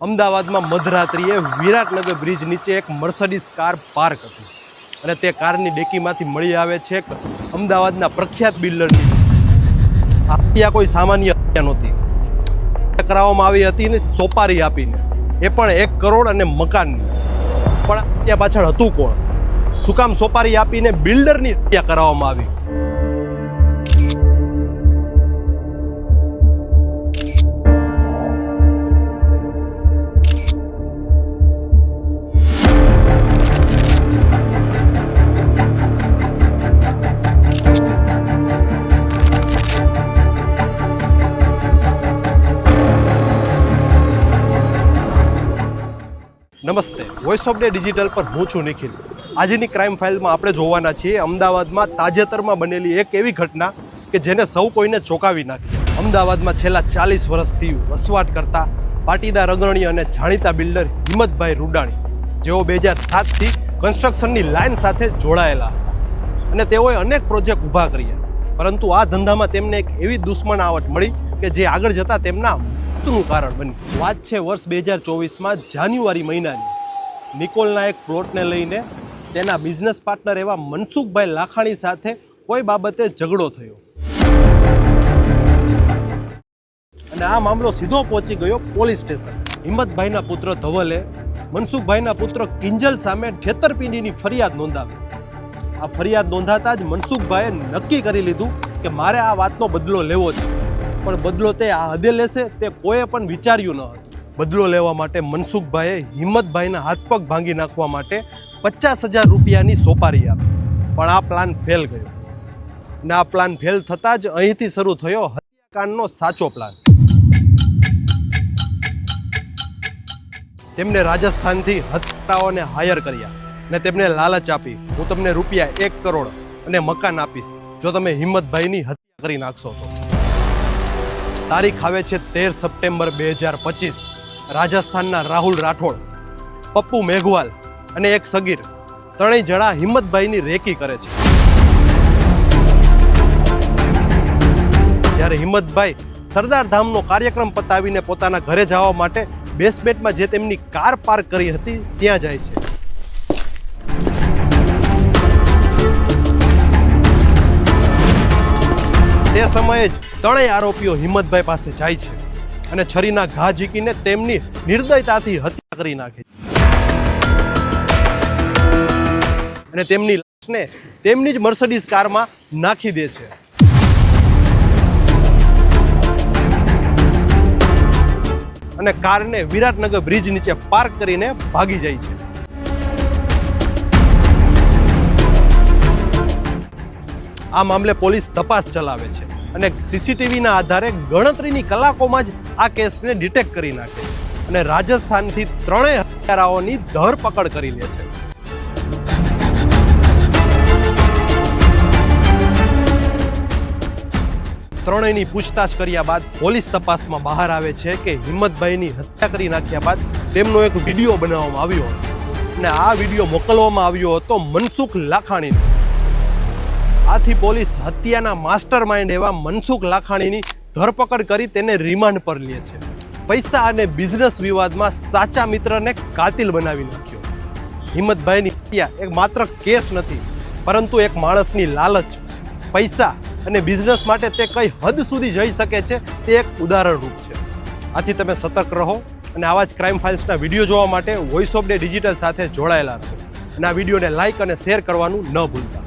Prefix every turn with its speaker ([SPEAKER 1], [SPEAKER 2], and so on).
[SPEAKER 1] અમદાવાદમાં મધરાત્રિએ વિરાટનગર બ્રિજ નીચે એક મર્સિડીઝ કાર પાર્ક હતી અને તે કારની ડેકીમાંથી મળી આવે છે અમદાવાદના પ્રખ્યાત બિલ્ડરની હત્યા. કોઈ સામાન્ય હત્યા નહોતી, કરાવવામાં આવી હતી ને સોપારી આપીને, એ પણ 1 કરોડ અને મકાનની. પણ હત્યા પાછળ હતું કોણ? શું કામ સોપારી આપીને બિલ્ડરની હત્યા કરાવવામાં આવી? નમસ્તે, વોઇસ ઓફ ડે ડિજિટલ પર હું છું નિખિલ. આજની ક્રાઇમ ફાઇલમાં આપણે જોવાના છીએ અમદાવાદમાં તાજેતરમાં બનેલી એક એવી ઘટના કે જેને સૌ કોઈને ચોંકાવી નાખી. અમદાવાદમાં છેલ્લા 40 વર્ષથી વસવાટ કરતા પાટીદાર અગ્રણી અને જાણીતા બિલ્ડર હિંમતભાઈ રૂડાણી, જેઓ 2007થી કન્સ્ટ્રક્શનની લાઇન સાથે જોડાયેલા અને તેઓએ અનેક પ્રોજેક્ટ ઊભા કર્યા. પરંતુ આ ધંધામાં તેમને એક એવી દુશ્મનાવટ મળી કે જે આગળ જતાં તેમના નું કારણ બની. વાત છે વર્ષ 2024માં જાન્યુઆરી મહિનાની. નિકોલના એક પ્લોટને લઈને તેના બિઝનેસ પાર્ટનર એવા મનસુખભાઈ લાખાણી સાથે કોઈ બાબતે ઝઘડો થયો અને આ મામલો સીધો પહોંચી ગયો પોલીસ સ્ટેશન. હિંમતભાઈના પુત્ર ધવલે મનસુખભાઈના પુત્ર કિંજલ સામે છેતરપિંડીની ફરિયાદ નોંધાવી. આ ફરિયાદ નોંધાતા જ મનસુખભાઈએ નક્કી કરી લીધું કે મારે આ વાતનો બદલો લેવો છે. પણ બદલો તે આ હદે લેશે તે કોઈએ પણ વિચાર્યું ન હતું. બદલો લેવા માટે મનસુખભાઈએ હિંમતભાઈના હાથ પગ ભાંગી નાખવા માટે 50,000 રૂપિયાની સોપારી આપી. પણ આ પ્લાન ફેલ ગયો અને આ પ્લાન ફેલ થતાં જ અહીંથી શરૂ થયો હત્યાકાંડનો સાચો પ્લાન. તેમને રાજસ્થાનથી હત્યારાઓને હાયર કર્યા અને તેમને લાલચ આપી, હું તમને રૂપિયા 1 કરોડ અને મકાન આપીશ જો તમે હિંમતભાઈની હત્યા કરી નાખશો તો. તારીખ આવે છે 13 સપ્ટેમ્બર 2025. રાજસ્થાનના રાહુલ રાઠોડ, પપ્પુ મેઘવાલ અને એક સગીર, ત્રણેય જણા હિંમતભાઈની રેકી કરે છે. જ્યારે હિંમતભાઈ સરદાર ધામનો કાર્યક્રમ પતાવીને પોતાના ઘરે જવા માટે બેસમેન્ટમાં જે તેમની કાર પાર્ક કરી હતી ત્યાં જાય છે. તે સમયે જ ત્રણેય આરોપીઓ હિંમતભાઈ પાસે જાય છે અને છરીના ઘા ઝીકીને તેમની નિર્દયતાથી હત્યા કરી નાખે છે અને તેમની લાશને તેમની જ મર્સિડીઝ કારમાં નાખી દે છે. અને કારને વિરાટનગર બ્રિજ નીચે પાર્ક કરીને ભાગી જાય છે. આ મામલે પોલીસ તપાસ ચલાવે છે અને સીસીટીવીના આધારે ગણતરીની કલાકોમાં જ આ કેસને ડિટેક્ટ કરી નાખે છે અને રાજસ્થાનથી ત્રણેય હત્યારાઓની ધરપકડ કરી લે છે. ત્રણેયની પૂછતાછ કર્યા બાદ પોલીસ તપાસમાં બહાર આવે છે કે હિંમતભાઈની હત્યા કરી નાખ્યા બાદ તેમનો એક વિડીયો બનાવવામાં આવ્યો હતો અને આ વિડીયો મોકલવામાં આવ્યો હતો મનસુખ લાખાણીને. આથી પોલીસ હત્યાના માસ્ટર માઇન્ડ એવા મનસુખ લાખાણીની ધરપકડ કરી તેને રિમાન્ડ પર લે છે. પૈસા અને બિઝનેસ વિવાદમાં સાચા મિત્રને કાતિલ બનાવી નાખ્યો. હિંમતભાઈની હત્યા એક માત્ર કેસ નથી, પરંતુ એક માણસની લાલચ, પૈસા અને બિઝનેસ માટે તે કઈ હદ સુધી જઈ શકે છે તે એક ઉદાહરણ રૂપ છે. આથી તમે સતર્ક રહો અને આવા જ ક્રાઇમ ફાઇલ્સના વિડીયો જોવા માટે વોઇસ ઓફ ડે ડિજિટલ સાથે જોડાયેલા રહો અને આ વિડીયોને લાઇક અને શેર કરવાનું ન ભૂલતા.